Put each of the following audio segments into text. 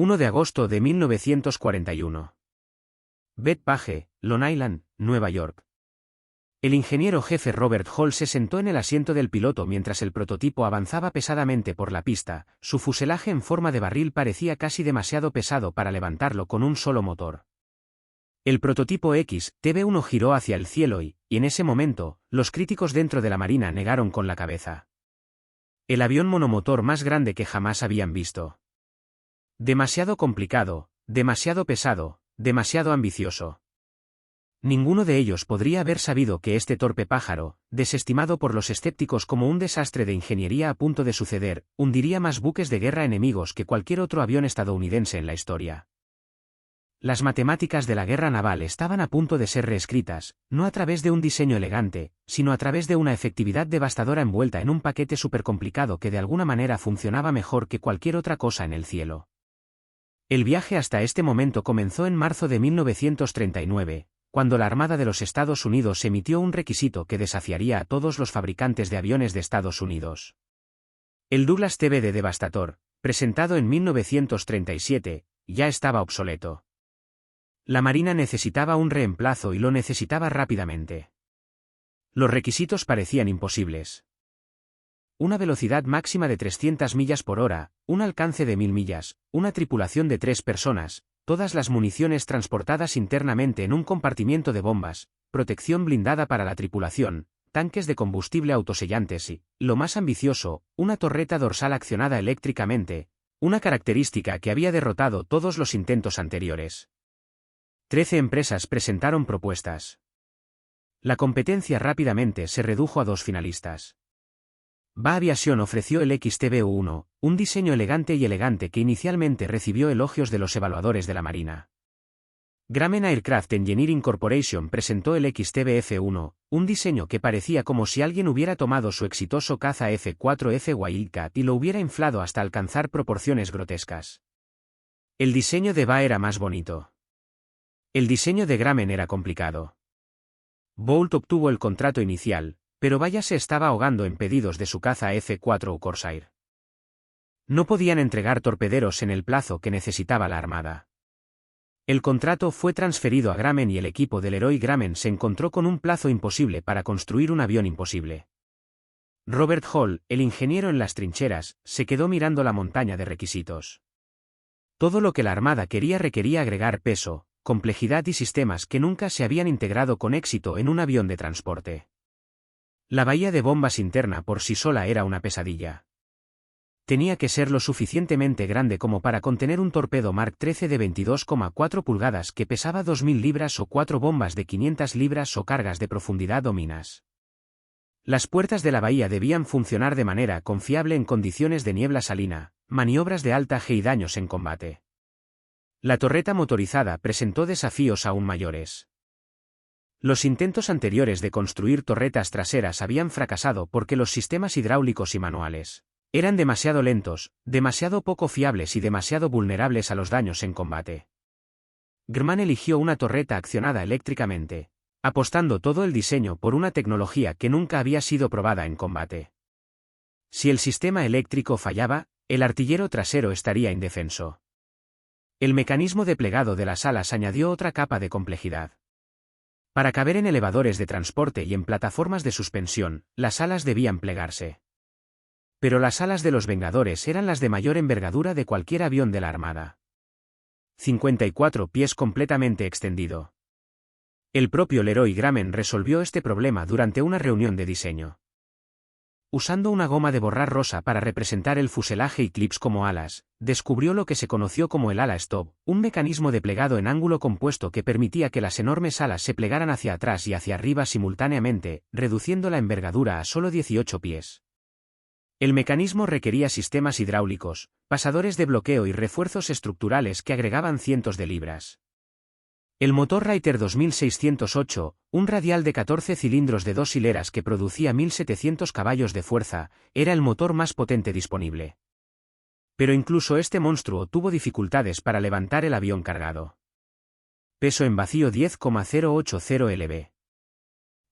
1 de agosto de 1941. Bethpage, Long Island, Nueva York. El ingeniero jefe Robert Hall se sentó en el asiento del piloto mientras el prototipo avanzaba pesadamente por la pista. Su fuselaje en forma de barril parecía casi demasiado pesado para levantarlo con un solo motor. El prototipo XTB-1 giró hacia el cielo y, en ese momento, los críticos dentro de la Marina negaron con la cabeza. El avión monomotor más grande que jamás habían visto. Demasiado complicado, demasiado pesado, demasiado ambicioso. Ninguno de ellos podría haber sabido que este torpe pájaro, desestimado por los escépticos como un desastre de ingeniería a punto de suceder, hundiría más buques de guerra enemigos que cualquier otro avión estadounidense en la historia. Las matemáticas de la guerra naval estaban a punto de ser reescritas, no a través de un diseño elegante, sino a través de una efectividad devastadora envuelta en un paquete supercomplicado que de alguna manera funcionaba mejor que cualquier otra cosa en el cielo. El viaje hasta este momento comenzó en marzo de 1939, cuando la Armada de los Estados Unidos emitió un requisito que desafiaría a todos los fabricantes de aviones de Estados Unidos. El Douglas TB de Devastator, presentado en 1937, ya estaba obsoleto. La Marina necesitaba un reemplazo y lo necesitaba rápidamente. Los requisitos parecían imposibles. Una velocidad máxima de 300 millas por hora, un alcance de 1000 millas, una tripulación de 3 personas, todas las municiones transportadas internamente en un compartimiento de bombas, protección blindada para la tripulación, tanques de combustible autosellantes y, lo más ambicioso, una torreta dorsal accionada eléctricamente, una característica que había derrotado todos los intentos anteriores. 13 empresas presentaron propuestas. La competencia rápidamente se redujo a 2 finalistas. BA Aviation ofreció el XTB-1, un diseño elegante que inicialmente recibió elogios de los evaluadores de la Marina. Grumman Aircraft Engineering Corporation presentó el XTB-F1, un diseño que parecía como si alguien hubiera tomado su exitoso caza F-4F Wildcat y lo hubiera inflado hasta alcanzar proporciones grotescas. El diseño de BA era más bonito. El diseño de Grumman era complicado. Boult obtuvo el contrato inicial, pero Vaya se estaba ahogando en pedidos de su caza F-4 Corsair. No podían entregar torpederos en el plazo que necesitaba la Armada. El contrato fue transferido a Grumman y el equipo del Leroy Grumman se encontró con un plazo imposible para construir un avión imposible. Robert Hall, el ingeniero en las trincheras, se quedó mirando la montaña de requisitos. Todo lo que la Armada quería requería agregar peso, complejidad y sistemas que nunca se habían integrado con éxito en un avión de transporte. La bahía de bombas interna por sí sola era una pesadilla. Tenía que ser lo suficientemente grande como para contener un torpedo Mark XIII de 22,4 pulgadas que pesaba 2000 libras o 4 bombas de 500 libras o cargas de profundidad o minas. Las puertas de la bahía debían funcionar de manera confiable en condiciones de niebla salina, maniobras de alta G y daños en combate. La torreta motorizada presentó desafíos aún mayores. Los intentos anteriores de construir torretas traseras habían fracasado porque los sistemas hidráulicos y manuales eran demasiado lentos, demasiado poco fiables y demasiado vulnerables a los daños en combate. Grumman eligió una torreta accionada eléctricamente, apostando todo el diseño por una tecnología que nunca había sido probada en combate. Si el sistema eléctrico fallaba, el artillero trasero estaría indefenso. El mecanismo de plegado de las alas añadió otra capa de complejidad. Para caber en elevadores de transporte y en plataformas de suspensión, las alas debían plegarse. Pero las alas de los Vengadores eran las de mayor envergadura de cualquier avión de la Armada. 54 pies completamente extendido. El propio Leroy Grumman resolvió este problema durante una reunión de diseño. Usando una goma de borrar rosa para representar el fuselaje y clips como alas, descubrió lo que se conoció como el ala stop, un mecanismo de plegado en ángulo compuesto que permitía que las enormes alas se plegaran hacia atrás y hacia arriba simultáneamente, reduciendo la envergadura a solo 18 pies. El mecanismo requería sistemas hidráulicos, pasadores de bloqueo y refuerzos estructurales que agregaban cientos de libras. El motor Reiter 2608, un radial de 14 cilindros de 2 hileras que producía 1700 caballos de fuerza, era el motor más potente disponible. Pero incluso este monstruo tuvo dificultades para levantar el avión cargado. Peso en vacío 10,080 lb.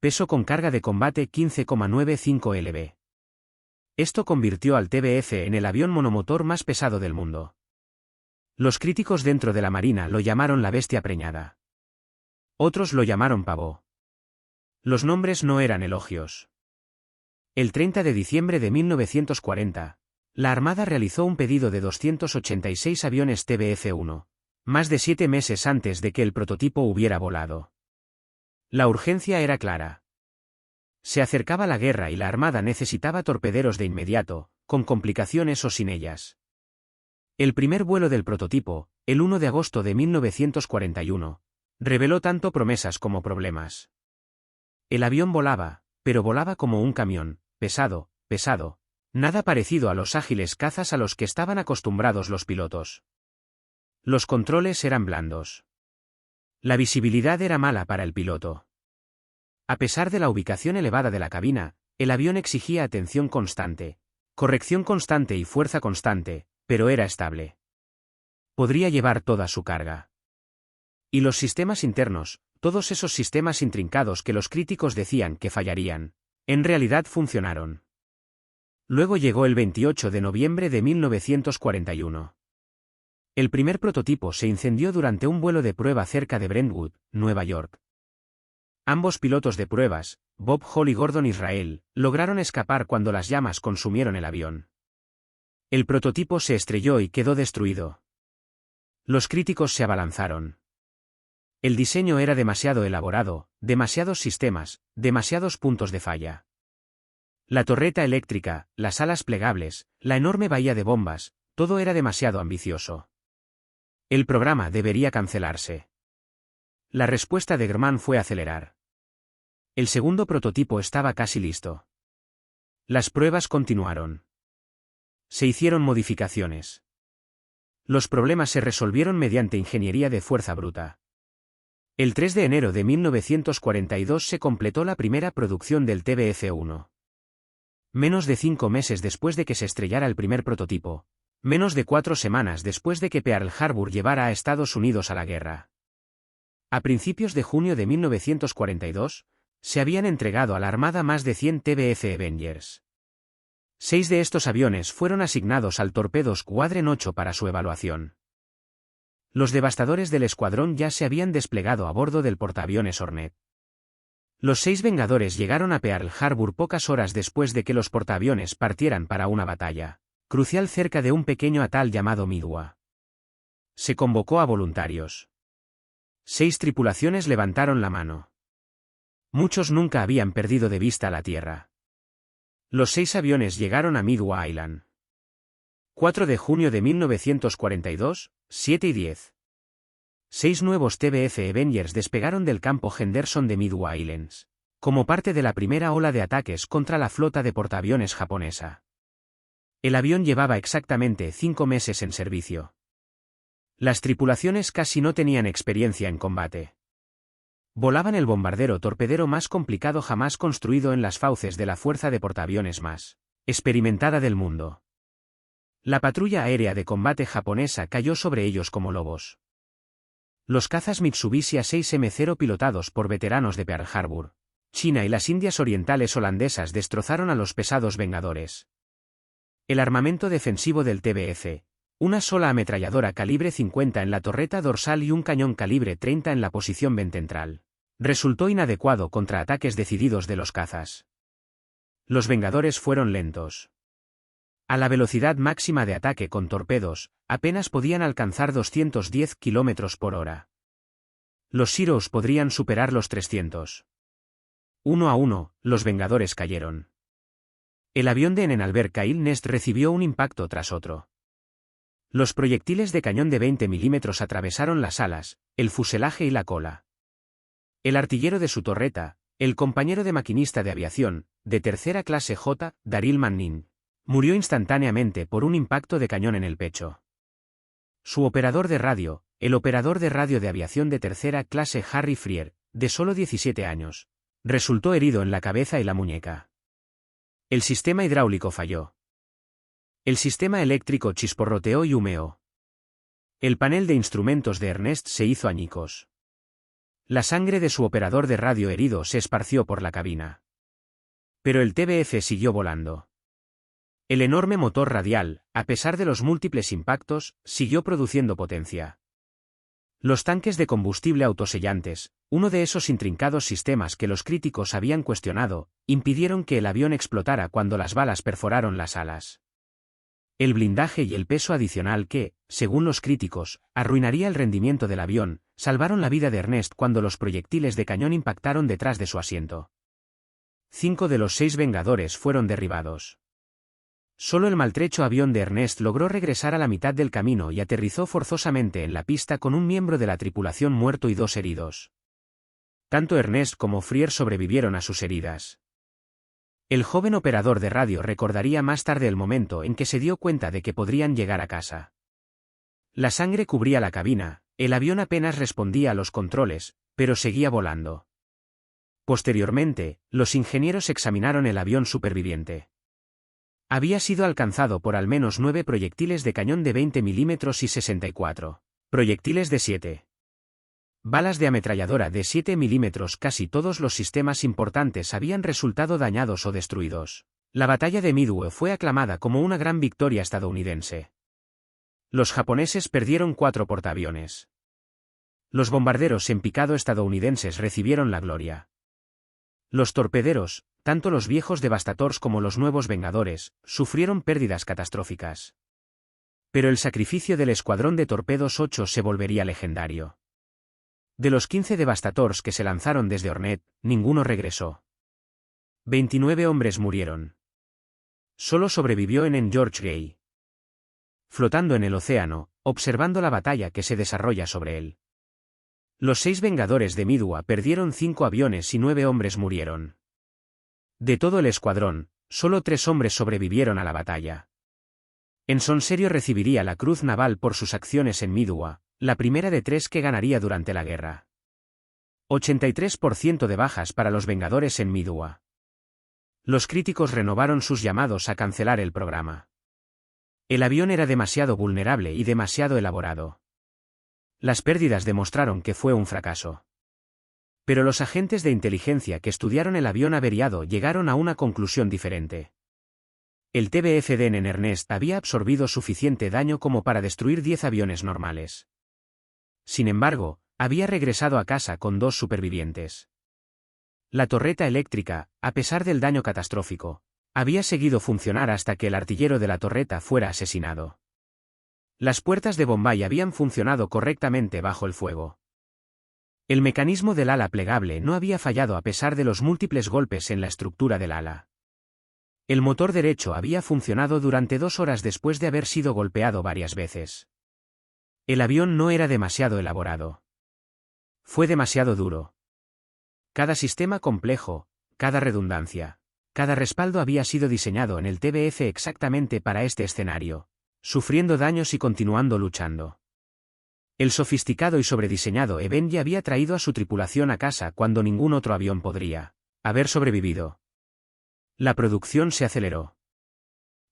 Peso con carga de combate 15,95 lb. Esto convirtió al TBF en el avión monomotor más pesado del mundo. Los críticos dentro de la Marina lo llamaron la bestia preñada. Otros lo llamaron pavó. Los nombres no eran elogios. El 30 de diciembre de 1940, la Armada realizó un pedido de 286 aviones TBF-1, más de 7 meses antes de que el prototipo hubiera volado. La urgencia era clara. Se acercaba la guerra y la Armada necesitaba torpederos de inmediato, con complicaciones o sin ellas. El primer vuelo del prototipo, el 1 de agosto de 1941, reveló tanto promesas como problemas. El avión volaba, pero volaba como un camión, pesado, nada parecido a los ágiles cazas a los que estaban acostumbrados los pilotos. Los controles eran blandos. La visibilidad era mala para el piloto. A pesar de la ubicación elevada de la cabina, el avión exigía atención constante, corrección constante y fuerza constante, pero era estable. Podría llevar toda su carga. Y los sistemas internos, todos esos sistemas intrincados que los críticos decían que fallarían, en realidad funcionaron. Luego llegó el 28 de noviembre de 1941. El primer prototipo se incendió durante un vuelo de prueba cerca de Brentwood, Nueva York. Ambos pilotos de pruebas, Bob Hall y Gordon Israel, lograron escapar cuando las llamas consumieron el avión. El prototipo se estrelló y quedó destruido. Los críticos se abalanzaron. El diseño era demasiado elaborado, demasiados sistemas, demasiados puntos de falla. La torreta eléctrica, las alas plegables, la enorme bahía de bombas, todo era demasiado ambicioso. El programa debería cancelarse. La respuesta de Grumman fue acelerar. El segundo prototipo estaba casi listo. Las pruebas continuaron. Se hicieron modificaciones. Los problemas se resolvieron mediante ingeniería de fuerza bruta. El 3 de enero de 1942 se completó la primera producción del TBF-1. Menos de 5 meses después de que se estrellara el primer prototipo, menos de 4 semanas después de que Pearl Harbor llevara a Estados Unidos a la guerra. A principios de junio de 1942, se habían entregado a la Armada más de 100 TBF Avengers. 6 de estos aviones fueron asignados al Torpedo Squadron 8 para su evaluación. Los devastadores del escuadrón ya se habían desplegado a bordo del portaaviones Hornet. Los 6 Vengadores llegaron a Pearl Harbor pocas horas después de que los portaaviones partieran para una batalla crucial cerca de un pequeño atol llamado Midway. Se convocó a voluntarios. 6 tripulaciones levantaron la mano. Muchos nunca habían perdido de vista la Tierra. Los 6 aviones llegaron a Midway Island. 4 de junio de 1942, 7:10. 6 nuevos TBF Avengers despegaron del campo Henderson de Midway Islands, como parte de la primera ola de ataques contra la flota de portaaviones japonesa. El avión llevaba exactamente 5 meses en servicio. Las tripulaciones casi no tenían experiencia en combate. Volaban el bombardero torpedero más complicado jamás construido en las fauces de la fuerza de portaaviones más experimentada del mundo. La patrulla aérea de combate japonesa cayó sobre ellos como lobos. Los cazas Mitsubishi A6M0 pilotados por veteranos de Pearl Harbor, China y las Indias Orientales holandesas destrozaron a los pesados Vengadores. El armamento defensivo del TBF, una sola ametralladora calibre 50 en la torreta dorsal y un cañón calibre 30 en la posición ventral, resultó inadecuado contra ataques decididos de los cazas. Los Vengadores fueron lentos. A la velocidad máxima de ataque con torpedos, apenas podían alcanzar 210 km por hora. Los Heroes podrían superar los 300. 1 a 1, los Vengadores cayeron. El avión de Enenalber Kyle Nest recibió un impacto tras otro. Los proyectiles de cañón de 20 mm atravesaron las alas, el fuselaje y la cola. El artillero de su torreta, el compañero de maquinista de aviación, de tercera clase J. Daryl Manning, murió instantáneamente por un impacto de cañón en el pecho. Su operador de radio, el operador de radio de aviación de tercera clase Harry Freer, de solo 17 años, resultó herido en la cabeza y la muñeca. El sistema hidráulico falló. El sistema eléctrico chisporroteó y humeó. El panel de instrumentos de Ernest se hizo añicos. La sangre de su operador de radio herido se esparció por la cabina. Pero el TBF siguió volando. El enorme motor radial, a pesar de los múltiples impactos, siguió produciendo potencia. Los tanques de combustible autosellantes, uno de esos intrincados sistemas que los críticos habían cuestionado, impidieron que el avión explotara cuando las balas perforaron las alas. El blindaje y el peso adicional que, según los críticos, arruinaría el rendimiento del avión, salvaron la vida de Ernest cuando los proyectiles de cañón impactaron detrás de su asiento. 5 de los 6 Vengadores fueron derribados. Solo el maltrecho avión de Ernest logró regresar a la mitad del camino y aterrizó forzosamente en la pista con un miembro de la tripulación muerto y 2 heridos. Tanto Ernest como Frier sobrevivieron a sus heridas. El joven operador de radio recordaría más tarde el momento en que se dio cuenta de que podrían llegar a casa. La sangre cubría la cabina, el avión apenas respondía a los controles, pero seguía volando. Posteriormente, los ingenieros examinaron el avión superviviente. Había sido alcanzado por al menos 9 proyectiles de cañón de 20 milímetros y 64 proyectiles de 7 balas de ametralladora de 7 milímetros. Casi todos los sistemas importantes habían resultado dañados o destruidos. La batalla de Midway fue aclamada como una gran victoria estadounidense. Los japoneses perdieron 4 portaaviones. Los bombarderos en picado estadounidenses recibieron la gloria. Los torpederos, tanto los viejos Devastators como los nuevos Vengadores, sufrieron pérdidas catastróficas. Pero el sacrificio del escuadrón de torpedos 8 se volvería legendario. De los 15 Devastators que se lanzaron desde Hornet, ninguno regresó. 29 hombres murieron. Solo sobrevivió en George Gay. Flotando en el océano, observando la batalla que se desarrolla sobre él. Los 6 Vengadores de Midway perdieron 5 aviones y 9 hombres murieron. De todo el escuadrón, solo 3 hombres sobrevivieron a la batalla. Ensign Serio recibiría la Cruz Naval por sus acciones en Midway, la primera de 3 que ganaría durante la guerra. 83% de bajas para los Vengadores en Midway. Los críticos renovaron sus llamados a cancelar el programa. El avión era demasiado vulnerable y demasiado elaborado. Las pérdidas demostraron que fue un fracaso. Pero los agentes de inteligencia que estudiaron el avión averiado llegaron a una conclusión diferente. El TBFD en Ernest había absorbido suficiente daño como para destruir 10 aviones normales. Sin embargo, había regresado a casa con 2 supervivientes. La torreta eléctrica, a pesar del daño catastrófico, había seguido funcionar hasta que el artillero de la torreta fuera asesinado. Las puertas de Bombay habían funcionado correctamente bajo el fuego. El mecanismo del ala plegable no había fallado a pesar de los múltiples golpes en la estructura del ala. El motor derecho había funcionado durante 2 horas después de haber sido golpeado varias veces. El avión no era demasiado elaborado. Fue demasiado duro. Cada sistema complejo, cada redundancia, cada respaldo había sido diseñado en el TBF exactamente para este escenario, sufriendo daños y continuando luchando. El sofisticado y sobrediseñado Avenger había traído a su tripulación a casa cuando ningún otro avión podría haber sobrevivido. La producción se aceleró.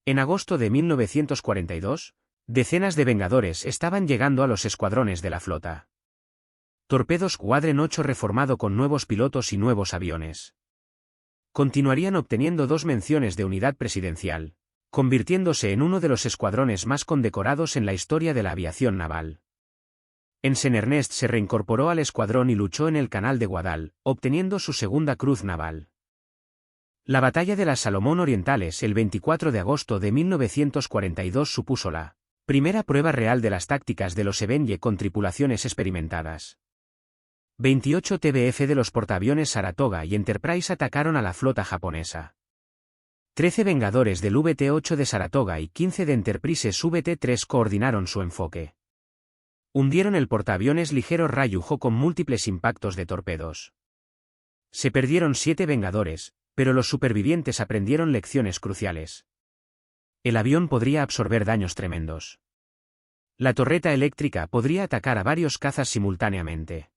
En agosto de 1942, decenas de Vengadores estaban llegando a los escuadrones de la flota. Torpedos Squadron 8 reformado con nuevos pilotos y nuevos aviones. Continuarían obteniendo 2 menciones de unidad presidencial, convirtiéndose en uno de los escuadrones más condecorados en la historia de la aviación naval. Ensign Ernest se reincorporó al escuadrón y luchó en el Canal de Guadal, obteniendo su segunda Cruz Naval. La Batalla de las Salomón Orientales el 24 de agosto de 1942 supuso la primera prueba real de las tácticas de los Avenger con tripulaciones experimentadas. 28 TBF de los portaaviones Saratoga y Enterprise atacaron a la flota japonesa. 13 Vengadores del VT-8 de Saratoga y 15 de Enterprise VT-3 coordinaron su enfoque. Hundieron el portaaviones ligero Ryuho con múltiples impactos de torpedos. Se perdieron 7 Vengadores, pero los supervivientes aprendieron lecciones cruciales. El avión podría absorber daños tremendos. La torreta eléctrica podría atacar a varios cazas simultáneamente.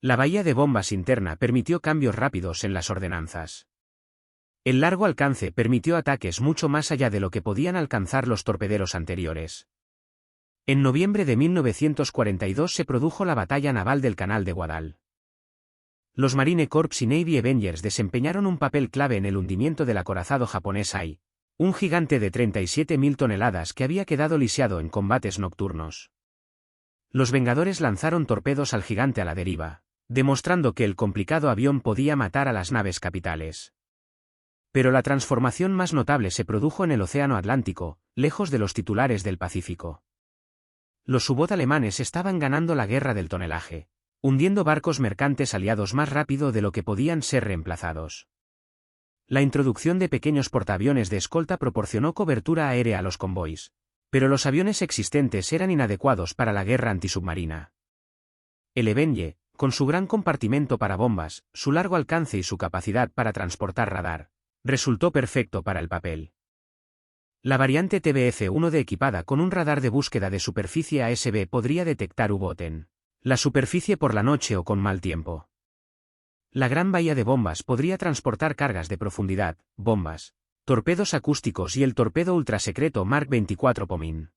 La bahía de bombas interna permitió cambios rápidos en las ordenanzas. El largo alcance permitió ataques mucho más allá de lo que podían alcanzar los torpederos anteriores. En noviembre de 1942 se produjo la batalla naval del Canal de Guadal. Los Marine Corps y Navy Avengers desempeñaron un papel clave en el hundimiento del acorazado japonés Ai, Un gigante de 37.000 toneladas que había quedado lisiado en combates nocturnos. Los Vengadores lanzaron torpedos al gigante a la deriva, demostrando que el complicado avión podía matar a las naves capitales. Pero la transformación más notable se produjo en el Océano Atlántico, lejos de los titulares del Pacífico. Los U-Boot alemanes estaban ganando la guerra del tonelaje, hundiendo barcos mercantes aliados más rápido de lo que podían ser reemplazados. La introducción de pequeños portaaviones de escolta proporcionó cobertura aérea a los convoys, pero los aviones existentes eran inadecuados para la guerra antisubmarina. El Avenger, con su gran compartimento para bombas, su largo alcance y su capacidad para transportar radar, resultó perfecto para el papel. La variante TBF-1D equipada con un radar de búsqueda de superficie ASB podría detectar U-Boot en la superficie por la noche o con mal tiempo. La Gran Bahía de Bombas podría transportar cargas de profundidad, bombas, torpedos acústicos y el torpedo ultrasecreto Mark 24 Pomin.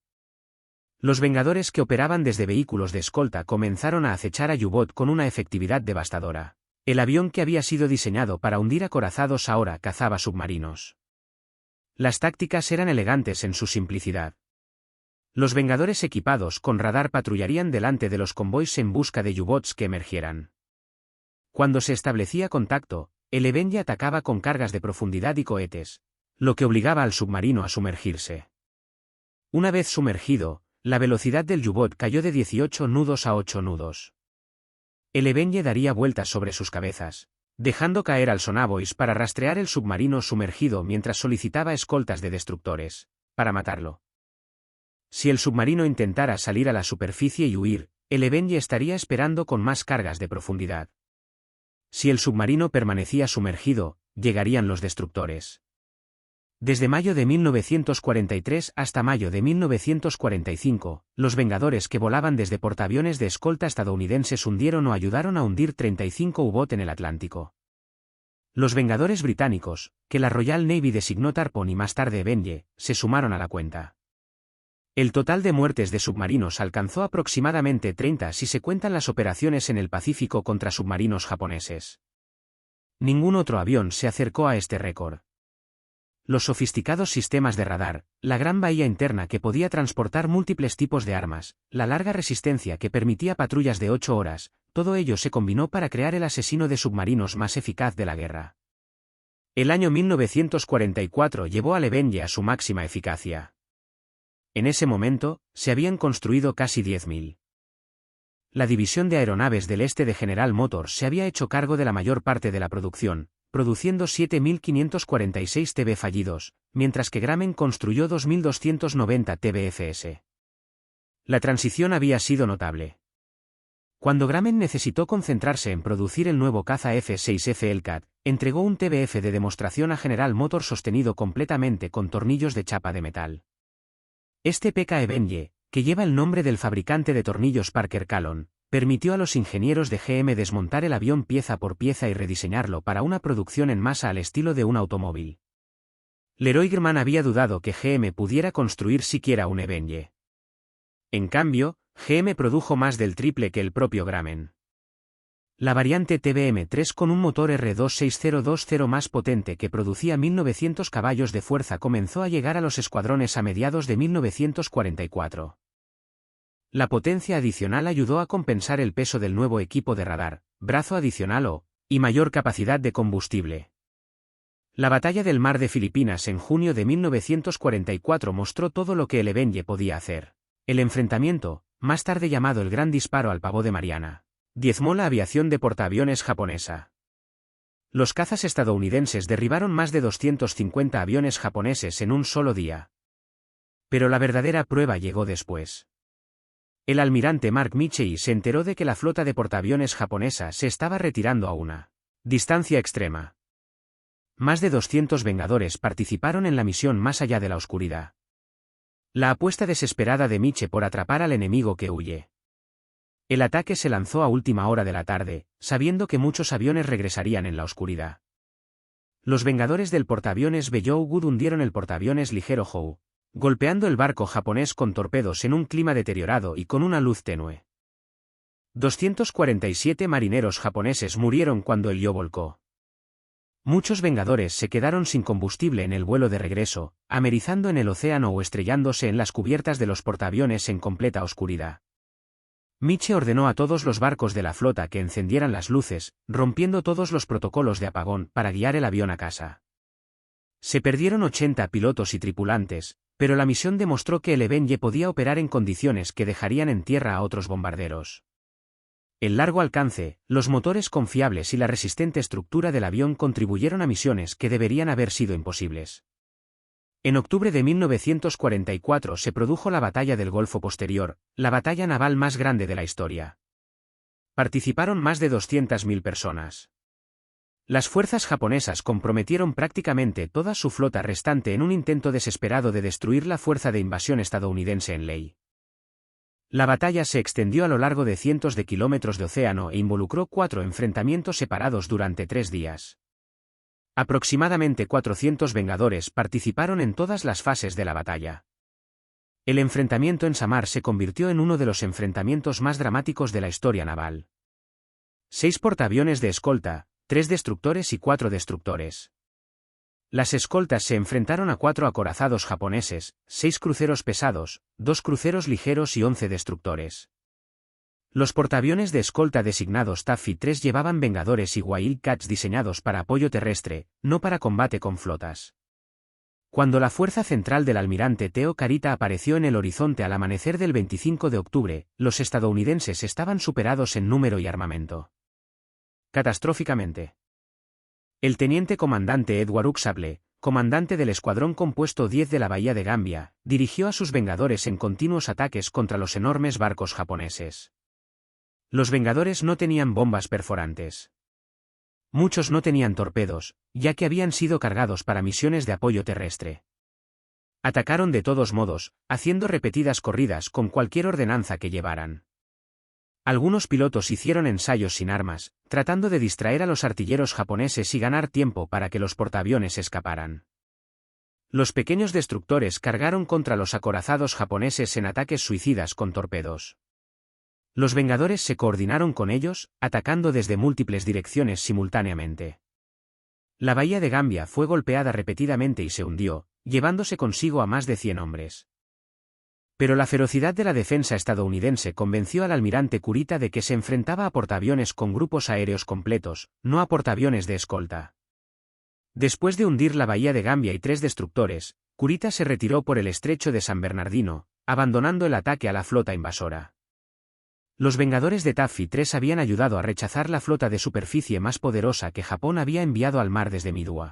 Los Vengadores que operaban desde vehículos de escolta comenzaron a acechar a U-Boot con una efectividad devastadora. El avión que había sido diseñado para hundir acorazados ahora cazaba submarinos. Las tácticas eran elegantes en su simplicidad. Los Vengadores equipados con radar patrullarían delante de los convoys en busca de U-Boats que emergieran. Cuando se establecía contacto, el Avenger atacaba con cargas de profundidad y cohetes, lo que obligaba al submarino a sumergirse. Una vez sumergido, la velocidad del U-Boot cayó de 18 nudos a 8 nudos. El Avenger daría vueltas sobre sus cabezas, dejando caer al sonaboys para rastrear el submarino sumergido mientras solicitaba escoltas de destructores, para matarlo. Si el submarino intentara salir a la superficie y huir, el Avenger estaría esperando con más cargas de profundidad. Si el submarino permanecía sumergido, llegarían los destructores. Desde mayo de 1943 hasta mayo de 1945, los Vengadores que volaban desde portaaviones de escolta estadounidenses hundieron o ayudaron a hundir 35 U-Boot en el Atlántico. Los Vengadores británicos, que la Royal Navy designó Tarpon y más tarde Avenger, se sumaron a la cuenta. El total de muertes de submarinos alcanzó aproximadamente 30 si se cuentan las operaciones en el Pacífico contra submarinos japoneses. Ningún otro avión se acercó a este récord. Los sofisticados sistemas de radar, la gran bahía interna que podía transportar múltiples tipos de armas, la larga resistencia que permitía patrullas de 8 horas, todo ello se combinó para crear el asesino de submarinos más eficaz de la guerra. El año 1944 llevó al Avenger a su máxima eficacia. En ese momento, se habían construido casi 10.000. La división de aeronaves del este de General Motors se había hecho cargo de la mayor parte de la producción, produciendo 7.546 TB fallidos, mientras que Grumman construyó 2.290 TBFS. La transición había sido notable. Cuando Grumman necesitó concentrarse en producir el nuevo caza F-6F Hellcat, entregó un TBF de demostración a General Motors sostenido completamente con tornillos de chapa de metal. Este PK Avenger, que lleva el nombre del fabricante de tornillos Parker Callon, permitió a los ingenieros de GM desmontar el avión pieza por pieza y rediseñarlo para una producción en masa al estilo de un automóvil. Leroy Grumman había dudado que GM pudiera construir siquiera un Avenger. En cambio, GM produjo más del triple que el propio Grumman. La variante TBM-3 con un motor R26020 más potente que producía 1.900 caballos de fuerza comenzó a llegar a los escuadrones a mediados de 1944. La potencia adicional ayudó a compensar el peso del nuevo equipo de radar, brazo adicional y mayor capacidad de combustible. La batalla del Mar de Filipinas en junio de 1944 mostró todo lo que el Avenger podía hacer. El enfrentamiento, más tarde llamado el Gran Disparo al Pavó de Mariana, diezmó la aviación de portaaviones japonesa. Los cazas estadounidenses derribaron más de 250 aviones japoneses en un solo día. Pero la verdadera prueba llegó después. El almirante Mark Mitchell se enteró de que la flota de portaaviones japonesa se estaba retirando a una distancia extrema. Más de 200 Vengadores participaron en la misión más allá de la oscuridad. La apuesta desesperada de Mitchell por atrapar al enemigo que huye. El ataque se lanzó a última hora de la tarde, sabiendo que muchos aviones regresarían en la oscuridad. Los Vengadores del portaaviones Belleau Wood hundieron el portaaviones ligero Howe, golpeando el barco japonés con torpedos en un clima deteriorado y con una luz tenue. 247 marineros japoneses murieron cuando el Yo volcó. Muchos Vengadores se quedaron sin combustible en el vuelo de regreso, amerizando en el océano o estrellándose en las cubiertas de los portaaviones en completa oscuridad. Miche ordenó a todos los barcos de la flota que encendieran las luces, rompiendo todos los protocolos de apagón para guiar el avión a casa. Se perdieron 80 pilotos y tripulantes, pero la misión demostró que el Avenger podía operar en condiciones que dejarían en tierra a otros bombarderos. El largo alcance, los motores confiables y la resistente estructura del avión contribuyeron a misiones que deberían haber sido imposibles. En octubre de 1944 se produjo la Batalla del Golfo Posterior, la batalla naval más grande de la historia. Participaron más de 200.000 personas. Las fuerzas japonesas comprometieron prácticamente toda su flota restante en un intento desesperado de destruir la fuerza de invasión estadounidense en Ley. La batalla se extendió a lo largo de cientos de kilómetros de océano e involucró 4 enfrentamientos separados durante 3 días. Aproximadamente 400 Vengadores participaron en todas las fases de la batalla. El enfrentamiento en Samar se convirtió en uno de los enfrentamientos más dramáticos de la historia naval. 6 portaaviones de escolta, 3 destructores y 4 destructores. Las escoltas se enfrentaron a 4 acorazados japoneses, 6 cruceros pesados, 2 cruceros ligeros y 11 destructores. Los portaaviones de escolta designados Taffy 3 llevaban Vengadores y Wildcats diseñados para apoyo terrestre, no para combate con flotas. Cuando la fuerza central del almirante Teo Carita apareció en el horizonte al amanecer del 25 de octubre, los estadounidenses estaban superados en número y armamento. Catastróficamente. El teniente comandante Edward Huxtable, comandante del Escuadrón Compuesto 10 de la Bahía de Gambia, dirigió a sus Vengadores en continuos ataques contra los enormes barcos japoneses. Los Vengadores no tenían bombas perforantes. Muchos no tenían torpedos, ya que habían sido cargados para misiones de apoyo terrestre. Atacaron de todos modos, haciendo repetidas corridas con cualquier ordenanza que llevaran. Algunos pilotos hicieron ensayos sin armas, tratando de distraer a los artilleros japoneses y ganar tiempo para que los portaaviones escaparan. Los pequeños destructores cargaron contra los acorazados japoneses en ataques suicidas con torpedos. Los Vengadores se coordinaron con ellos, atacando desde múltiples direcciones simultáneamente. La bahía de Gambia fue golpeada repetidamente y se hundió, llevándose consigo a más de 100 hombres. Pero la ferocidad de la defensa estadounidense convenció al almirante Kurita de que se enfrentaba a portaaviones con grupos aéreos completos, no a portaaviones de escolta. Después de hundir la bahía de Gambia y 3 destructores, Kurita se retiró por el estrecho de San Bernardino, abandonando el ataque a la flota invasora. Los Vengadores de Taffy 3 habían ayudado a rechazar la flota de superficie más poderosa que Japón había enviado al mar desde Midway.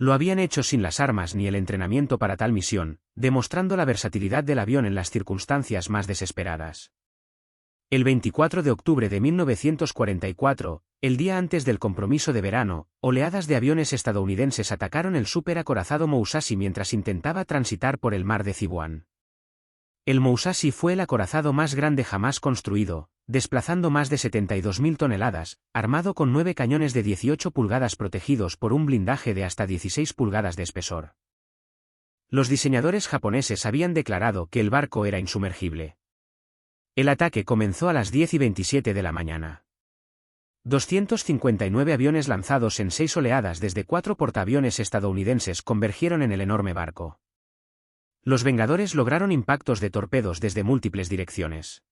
Lo habían hecho sin las armas ni el entrenamiento para tal misión, demostrando la versatilidad del avión en las circunstancias más desesperadas. El 24 de octubre de 1944, el día antes del compromiso de verano, oleadas de aviones estadounidenses atacaron el superacorazado Musashi mientras intentaba transitar por el mar de Sibuan. El Musashi fue el acorazado más grande jamás construido, desplazando más de 72.000 toneladas, armado con 9 cañones de 18 pulgadas protegidos por un blindaje de hasta 16 pulgadas de espesor. Los diseñadores japoneses habían declarado que el barco era insumergible. El ataque comenzó a las 10:27 de la mañana. 259 aviones lanzados en 6 oleadas desde 4 portaaviones estadounidenses convergieron en el enorme barco. Los Vengadores lograron impactos de torpedos desde múltiples direcciones.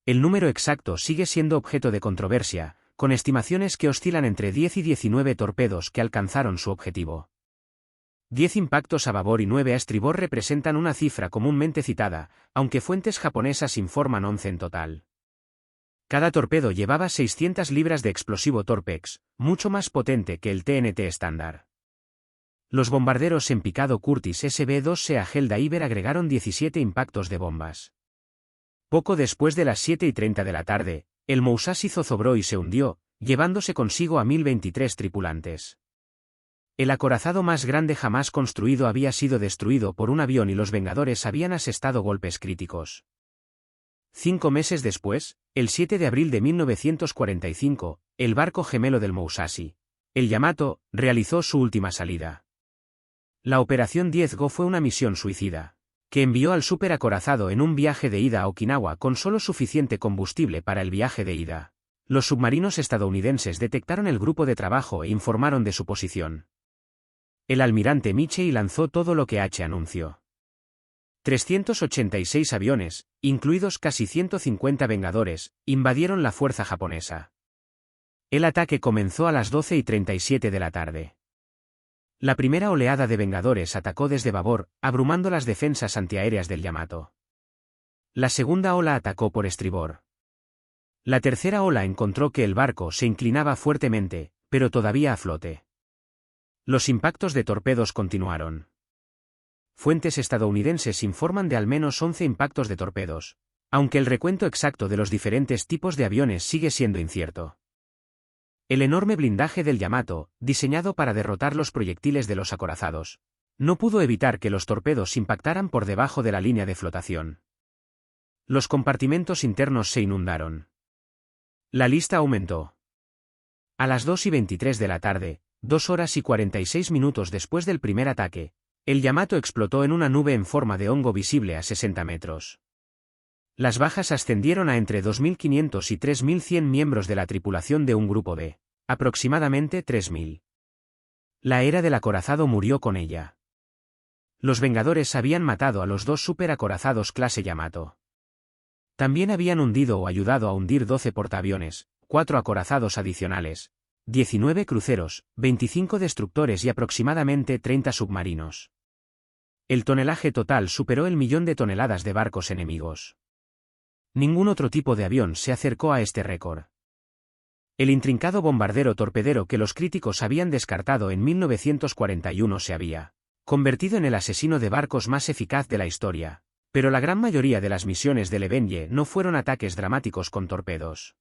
El número exacto sigue siendo objeto de controversia, con estimaciones que oscilan entre 10 y 19 torpedos que alcanzaron su objetivo. 10 impactos a babor y 9 a estribor representan una cifra comúnmente citada, aunque fuentes japonesas informan 11 en total. Cada torpedo llevaba 600 libras de explosivo Torpex, mucho más potente que el TNT estándar. Los bombarderos en picado Curtiss SB-2 Sea Helda Iber agregaron 17 impactos de bombas. Poco después de las 7:30 de la tarde, el Musashi zozobró y se hundió, llevándose consigo a 1023 tripulantes. El acorazado más grande jamás construido había sido destruido por un avión y los Vengadores habían asestado golpes críticos. 5 meses después, el 7 de abril de 1945, el barco gemelo del Musashi, el Yamato, realizó su última salida. La Operación 10 Go fue una misión suicida, que envió al superacorazado en un viaje de ida a Okinawa con solo suficiente combustible para el viaje de ida. Los submarinos estadounidenses detectaron el grupo de trabajo e informaron de su posición. El almirante Mitchell lanzó todo lo que H anunció. 386 aviones, incluidos casi 150 Vengadores, invadieron la fuerza japonesa. El ataque comenzó a las 12:37 de la tarde. La primera oleada de Vengadores atacó desde babor, abrumando las defensas antiaéreas del Yamato. La segunda ola atacó por estribor. La tercera ola encontró que el barco se inclinaba fuertemente, pero todavía a flote. Los impactos de torpedos continuaron. Fuentes estadounidenses informan de al menos 11 impactos de torpedos, aunque el recuento exacto de los diferentes tipos de aviones sigue siendo incierto. El enorme blindaje del Yamato, diseñado para derrotar los proyectiles de los acorazados, no pudo evitar que los torpedos impactaran por debajo de la línea de flotación. Los compartimentos internos se inundaron. La lista aumentó. A las 2:23 de la tarde, 2 horas y 46 minutos después del primer ataque, el Yamato explotó en una nube en forma de hongo visible a 60 metros. Las bajas ascendieron a entre 2.500 y 3.100 miembros de la tripulación de un grupo de, aproximadamente 3.000. La era del acorazado murió con ella. Los Vengadores habían matado a los 2 superacorazados clase Yamato. También habían hundido o ayudado a hundir 12 portaaviones, 4 acorazados adicionales, 19 cruceros, 25 destructores y aproximadamente 30 submarinos. El tonelaje total superó el 1.000.000 de toneladas de barcos enemigos. Ningún otro tipo de avión se acercó a este récord. El intrincado bombardero torpedero que los críticos habían descartado en 1941 se había convertido en el asesino de barcos más eficaz de la historia, pero la gran mayoría de las misiones del Avenger no fueron ataques dramáticos con torpedos.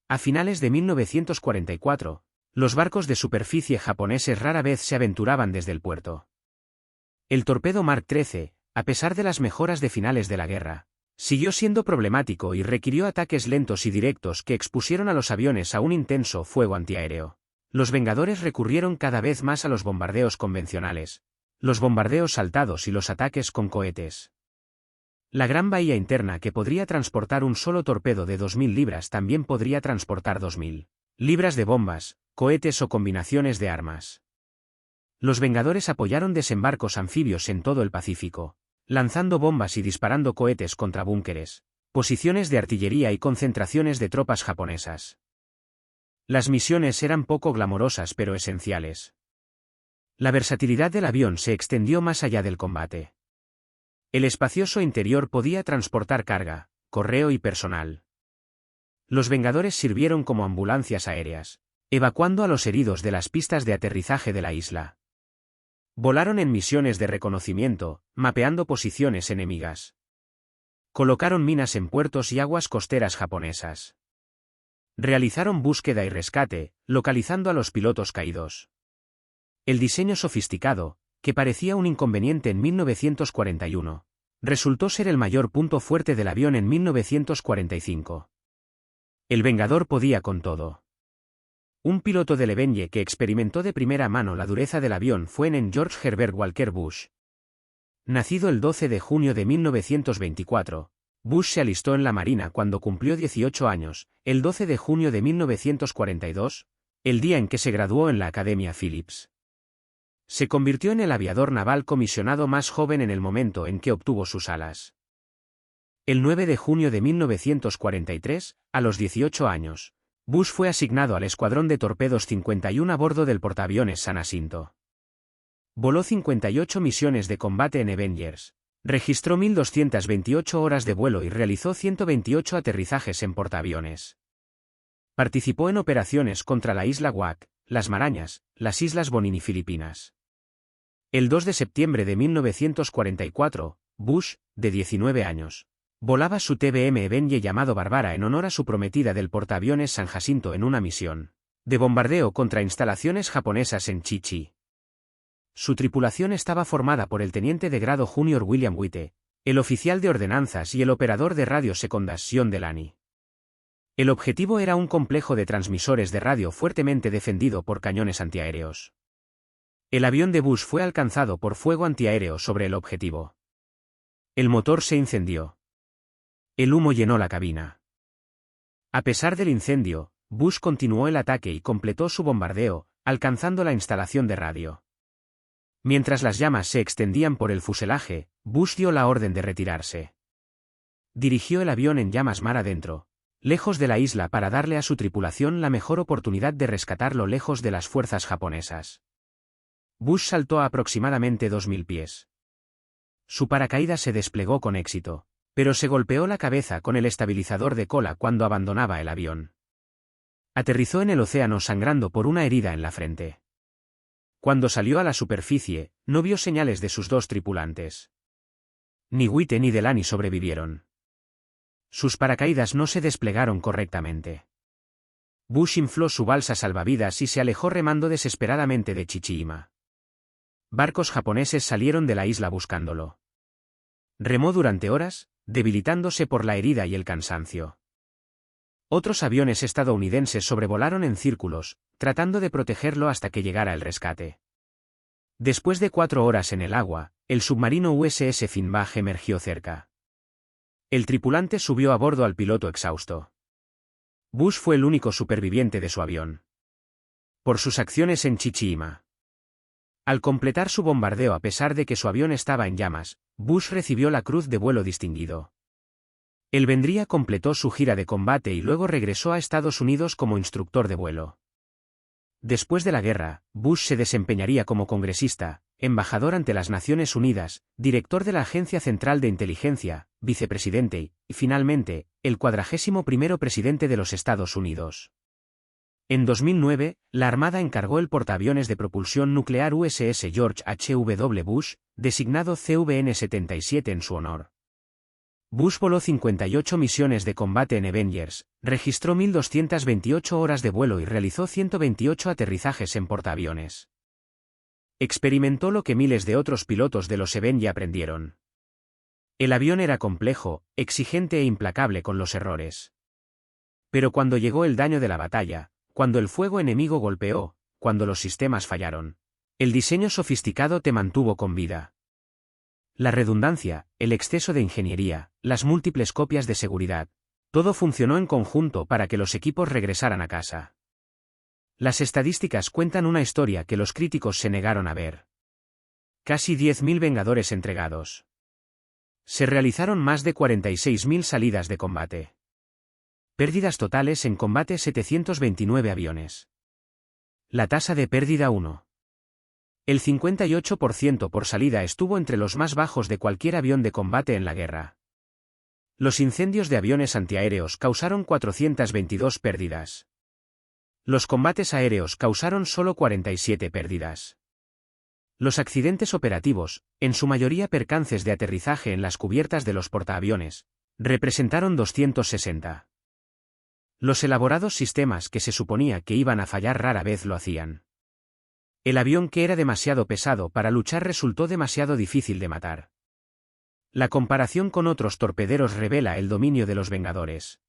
A finales de 1944, los barcos de superficie japoneses rara vez se aventuraban desde el puerto. El torpedo Mark XIII, a pesar de las mejoras de finales de la guerra, siguió siendo problemático y requirió ataques lentos y directos que expusieron a los aviones a un intenso fuego antiaéreo. Los Vengadores recurrieron cada vez más a los bombardeos convencionales, los bombardeos saltados y los ataques con cohetes. La gran bahía interna que podría transportar un solo torpedo de 2.000 libras también podría transportar 2.000 libras de bombas, cohetes o combinaciones de armas. Los Vengadores apoyaron desembarcos anfibios en todo el Pacífico, lanzando bombas y disparando cohetes contra búnkeres, posiciones de artillería y concentraciones de tropas japonesas. Las misiones eran poco glamorosas pero esenciales. La versatilidad del avión se extendió más allá del combate. El espacioso interior podía transportar carga, correo y personal. Los Vengadores sirvieron como ambulancias aéreas, evacuando a los heridos de las pistas de aterrizaje de la isla. Volaron en misiones de reconocimiento, mapeando posiciones enemigas. Colocaron minas en puertos y aguas costeras japonesas. Realizaron búsqueda y rescate, localizando a los pilotos caídos. El diseño sofisticado, que parecía un inconveniente en 1941, resultó ser el mayor punto fuerte del avión en 1945. El Vengador podía con todo. Un piloto del Avenger que experimentó de primera mano la dureza del avión fue en George Herbert Walker Bush. Nacido el 12 de junio de 1924, Bush se alistó en la Marina cuando cumplió 18 años, el 12 de junio de 1942, el día en que se graduó en la Academia Phillips. Se convirtió en el aviador naval comisionado más joven en el momento en que obtuvo sus alas. El 9 de junio de 1943, a los 18 años, Bush fue asignado al Escuadrón de Torpedos 51 a bordo del portaaviones San Jacinto. Voló 58 misiones de combate en Avengers, registró 1.228 horas de vuelo y realizó 128 aterrizajes en portaaviones. Participó en operaciones contra la isla Wake, las Marañas, las Islas Bonin y Filipinas. El 2 de septiembre de 1944, Bush, de 19 años, volaba su TBM Avenger llamado Barbara en honor a su prometida del portaaviones San Jacinto en una misión de bombardeo contra instalaciones japonesas en Chichi. Su tripulación estaba formada por el teniente de grado Junior William White, el oficial de ordenanzas y el operador de radio secundas Sean Delaney. El objetivo era un complejo de transmisores de radio fuertemente defendido por cañones antiaéreos. El avión de Bush fue alcanzado por fuego antiaéreo sobre el objetivo. El motor se incendió. El humo llenó la cabina. A pesar del incendio, Bush continuó el ataque y completó su bombardeo, alcanzando la instalación de radio. Mientras las llamas se extendían por el fuselaje, Bush dio la orden de retirarse. Dirigió el avión en llamas mar adentro, lejos de la isla para darle a su tripulación la mejor oportunidad de rescatarlo lejos de las fuerzas japonesas. Bush saltó a aproximadamente 2000 pies. Su paracaídas se desplegó con éxito, pero se golpeó la cabeza con el estabilizador de cola cuando abandonaba el avión. Aterrizó en el océano sangrando por una herida en la frente. Cuando salió a la superficie, no vio señales de sus dos tripulantes. Ni White ni Delany sobrevivieron. Sus paracaídas no se desplegaron correctamente. Bush infló su balsa salvavidas y se alejó remando desesperadamente de Chichijima. Barcos japoneses salieron de la isla buscándolo. Remó durante horas, debilitándose por la herida y el cansancio. Otros aviones estadounidenses sobrevolaron en círculos, tratando de protegerlo hasta que llegara el rescate. Después de 4 horas en el agua, el submarino USS Finnbag emergió cerca. El tripulante subió a bordo al piloto exhausto. Bush fue el único superviviente de su avión. Por sus acciones en Chichijima. Al completar su bombardeo a pesar de que su avión estaba en llamas, Bush recibió la Cruz de Vuelo Distinguido. El Vendría completó su gira de combate y luego regresó a Estados Unidos como instructor de vuelo. Después de la guerra, Bush se desempeñaría como congresista, embajador ante las Naciones Unidas, director de la Agencia Central de Inteligencia, vicepresidente y, finalmente, el 41º presidente de los Estados Unidos. En 2009, la Armada encargó el portaaviones de propulsión nuclear USS George H.W. Bush, designado CVN-77 en su honor. Bush voló 58 misiones de combate en Avengers, registró 1.228 horas de vuelo y realizó 128 aterrizajes en portaaviones. Experimentó lo que miles de otros pilotos de los Avenger aprendieron. El avión era complejo, exigente e implacable con los errores. Pero cuando llegó el daño de la batalla, cuando el fuego enemigo golpeó, cuando los sistemas fallaron, el diseño sofisticado te mantuvo con vida. La redundancia, el exceso de ingeniería, las múltiples copias de seguridad, todo funcionó en conjunto para que los equipos regresaran a casa. Las estadísticas cuentan una historia que los críticos se negaron a ver. Casi 10.000 Vengadores entregados. Se realizaron más de 46.000 salidas de combate. Pérdidas totales en combate 729 aviones. La tasa de pérdida 1. El 58% por salida estuvo entre los más bajos de cualquier avión de combate en la guerra. Los incendios de aviones antiaéreos causaron 422 pérdidas. Los combates aéreos causaron solo 47 pérdidas. Los accidentes operativos, en su mayoría percances de aterrizaje en las cubiertas de los portaaviones, representaron 260. Los elaborados sistemas que se suponía que iban a fallar rara vez lo hacían. El avión que era demasiado pesado para luchar resultó demasiado difícil de matar. La comparación con otros torpederos revela el dominio de los Vengadores.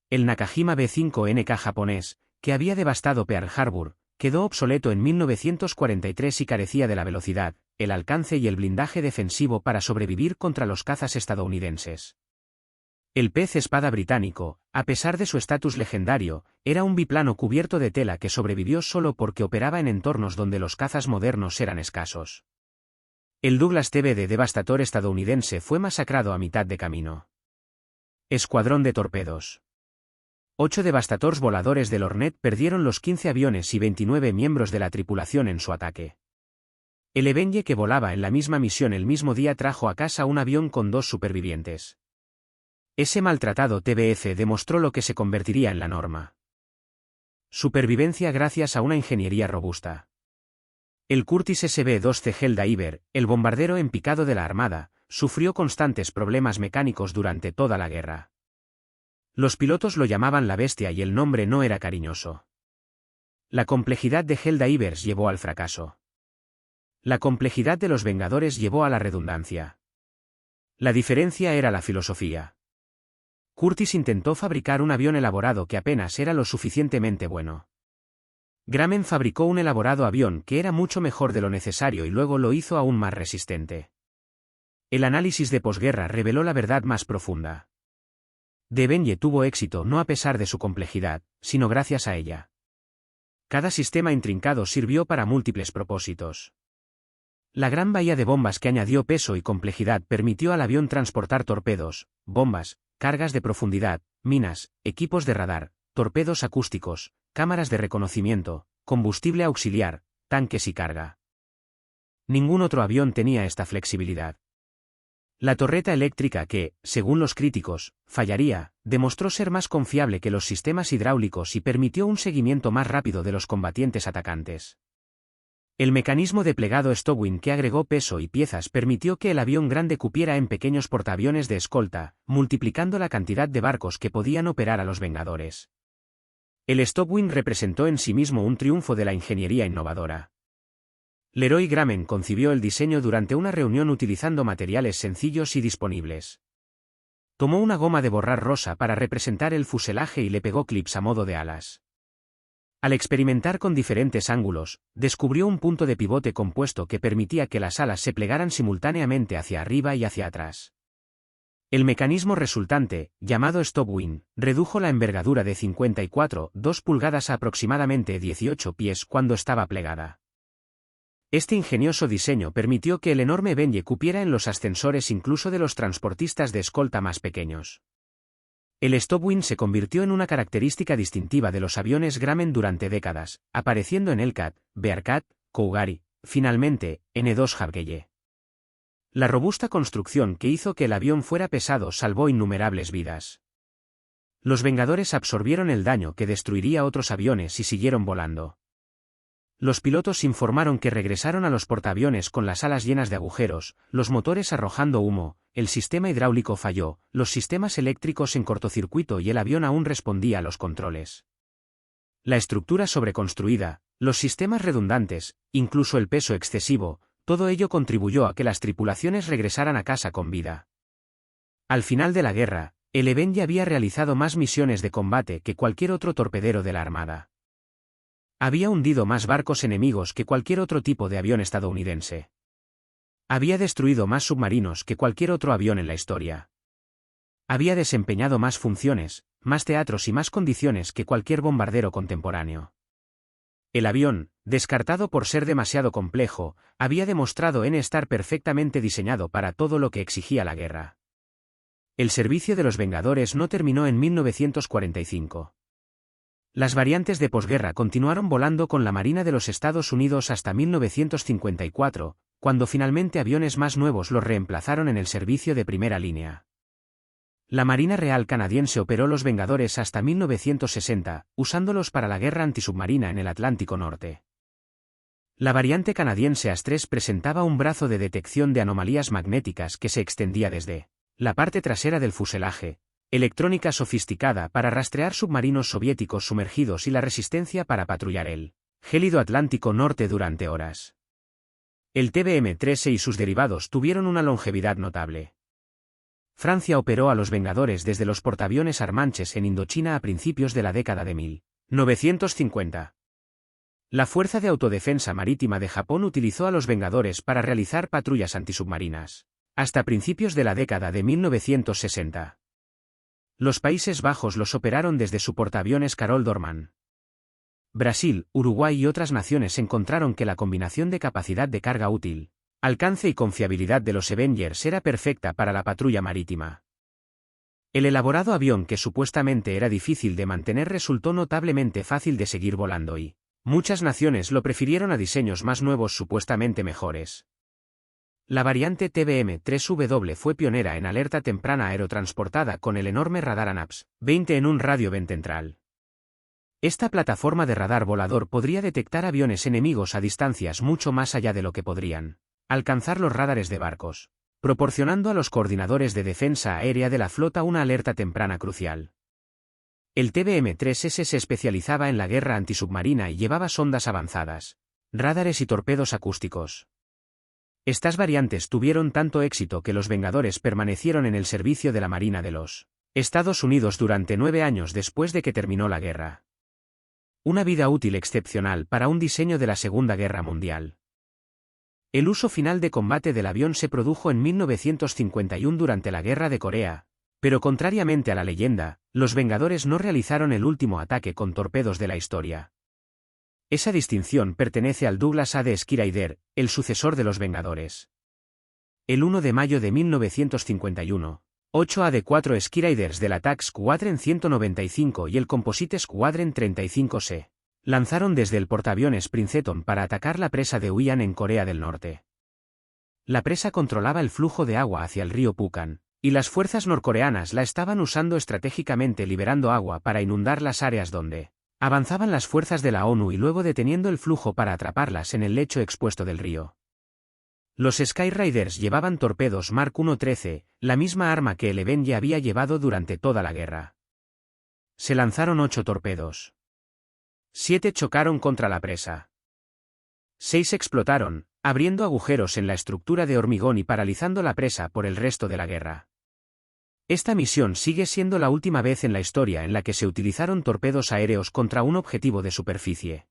El Nakajima B-5NK japonés, que había devastado Pearl Harbor, quedó obsoleto en 1943 y carecía de la velocidad, el alcance y el blindaje defensivo para sobrevivir contra los cazas estadounidenses. El pez espada británico, a pesar de su estatus legendario, era un biplano cubierto de tela que sobrevivió solo porque operaba en entornos donde los cazas modernos eran escasos. El Douglas TBD Devastator estadounidense fue masacrado a mitad de camino. Escuadrón de torpedos. 8 Devastators voladores del Hornet perdieron los 15 aviones y 29 miembros de la tripulación en su ataque. El Avenger que volaba en la misma misión el mismo día trajo a casa un avión con 2 supervivientes. Ese maltratado TBF demostró lo que se convertiría en la norma. Supervivencia gracias a una ingeniería robusta. El Curtiss SB-2C Helldiver, el bombardero en picado de la Armada, sufrió constantes problemas mecánicos durante toda la guerra. Los pilotos lo llamaban la bestia y el nombre no era cariñoso. La complejidad de Helldivers llevó al fracaso. La complejidad de los Vengadores llevó a la redundancia. La diferencia era la filosofía. Curtiss intentó fabricar un avión elaborado que apenas era lo suficientemente bueno. Grumman fabricó un elaborado avión que era mucho mejor de lo necesario y luego lo hizo aún más resistente. El análisis de posguerra reveló la verdad más profunda. de Benje tuvo éxito no a pesar de su complejidad, sino gracias a ella. Cada sistema intrincado sirvió para múltiples propósitos. La gran bahía de bombas que añadió peso y complejidad permitió al avión transportar torpedos, bombas, cargas de profundidad, minas, equipos de radar, torpedos acústicos, cámaras de reconocimiento, combustible auxiliar, tanques y carga. Ningún otro avión tenía esta flexibilidad. La torreta eléctrica que, según los críticos, fallaría, demostró ser más confiable que los sistemas hidráulicos y permitió un seguimiento más rápido de los combatientes atacantes. El mecanismo de plegado Stowing que agregó peso y piezas permitió que el avión grande cupiera en pequeños portaaviones de escolta, multiplicando la cantidad de barcos que podían operar a los Vengadores. El Stowing representó en sí mismo un triunfo de la ingeniería innovadora. Leroy Grumman concibió el diseño durante una reunión utilizando materiales sencillos y disponibles. Tomó una goma de borrar rosa para representar el fuselaje y le pegó clips a modo de alas. Al experimentar con diferentes ángulos, descubrió un punto de pivote compuesto que permitía que las alas se plegaran simultáneamente hacia arriba y hacia atrás. El mecanismo resultante, llamado Stowing, redujo la envergadura de 54,2 pulgadas a aproximadamente 18 pies cuando estaba plegada. Este ingenioso diseño permitió que el enorme Benje cupiera en los ascensores incluso de los transportistas de escolta más pequeños. El Stowing se convirtió en una característica distintiva de los aviones Grumman durante décadas, apareciendo en Hellcat, Bearcat, Cougar, finalmente, N2 Havgele. La robusta construcción que hizo que el avión fuera pesado salvó innumerables vidas. Los Vengadores absorbieron el daño que destruiría otros aviones y siguieron volando. Los pilotos informaron que regresaron a los portaaviones con las alas llenas de agujeros, los motores arrojando humo, el sistema hidráulico falló, los sistemas eléctricos en cortocircuito y el avión aún respondía a los controles. La estructura sobreconstruida, los sistemas redundantes, incluso el peso excesivo, todo ello contribuyó a que las tripulaciones regresaran a casa con vida. Al final de la guerra, el Benje había realizado más misiones de combate que cualquier otro torpedero de la Armada. Había hundido más barcos enemigos que cualquier otro tipo de avión estadounidense. Había destruido más submarinos que cualquier otro avión en la historia. Había desempeñado más funciones, más teatros y más condiciones que cualquier bombardero contemporáneo. El avión, descartado por ser demasiado complejo, había demostrado estar perfectamente diseñado para todo lo que exigía la guerra. El servicio de los Vengadores no terminó en 1945. Las variantes de posguerra continuaron volando con la Marina de los Estados Unidos hasta 1954, cuando finalmente aviones más nuevos los reemplazaron en el servicio de primera línea. La Marina Real canadiense operó los Vengadores hasta 1960, usándolos para la guerra antisubmarina en el Atlántico Norte. La variante canadiense AS-3 presentaba un brazo de detección de anomalías magnéticas que se extendía desde la parte trasera del fuselaje, electrónica sofisticada para rastrear submarinos soviéticos sumergidos y la resistencia para patrullar el gélido Atlántico Norte durante horas. El TBM-13 y sus derivados tuvieron una longevidad notable. Francia operó a los Vengadores desde los portaaviones Armanches en Indochina a principios de la década de 1950. La Fuerza de Autodefensa Marítima de Japón utilizó a los Vengadores para realizar patrullas antisubmarinas, hasta principios de la década de 1960. Los Países Bajos los operaron desde su portaaviones Carol Doorman. Brasil, Uruguay y otras naciones encontraron que la combinación de capacidad de carga útil, alcance y confiabilidad de los Avengers era perfecta para la patrulla marítima. El elaborado avión que supuestamente era difícil de mantener resultó notablemente fácil de seguir volando y muchas naciones lo prefirieron a diseños más nuevos supuestamente mejores. La variante TBM-3W fue pionera en alerta temprana aerotransportada con el enorme radar ANAPS-20 en un radio ventral. Esta plataforma de radar volador podría detectar aviones enemigos a distancias mucho más allá de lo que podrían alcanzar los radares de barcos, proporcionando a los coordinadores de defensa aérea de la flota una alerta temprana crucial. El TBM-3S se especializaba en la guerra antisubmarina y llevaba sondas avanzadas, radares y torpedos acústicos. Estas variantes tuvieron tanto éxito que los Vengadores permanecieron en el servicio de la Marina de los Estados Unidos durante 9 años después de que terminó la guerra. Una vida útil excepcional para un diseño de la Segunda Guerra Mundial. El uso final de combate del avión se produjo en 1951 durante la Guerra de Corea, Pero contrariamente a la leyenda, los Vengadores no realizaron el último ataque con torpedos de la historia. Esa distinción pertenece al Douglas A de Skyraider, el sucesor de los Vengadores. El 1 de mayo de 1951, 8 AD-4 Skyraiders del Attack Squadron 195 y el Composite Squadron 35C lanzaron desde el portaaviones Princeton para atacar la presa de Uian en Corea del Norte. La presa controlaba el flujo de agua hacia el río Pukan, y las fuerzas norcoreanas la estaban usando estratégicamente liberando agua para inundar las áreas donde avanzaban las fuerzas de la ONU y luego deteniendo el flujo para atraparlas en el lecho expuesto del río. Los Skyraiders llevaban torpedos Mark 1-13, la misma arma que el Avenger había llevado durante toda la guerra. Se lanzaron 8 torpedos. 7 chocaron contra la presa. 6 explotaron, abriendo agujeros en la estructura de hormigón y paralizando la presa por el resto de la guerra. Esta misión sigue siendo la última vez en la historia en la que se utilizaron torpedos aéreos contra un objetivo de superficie.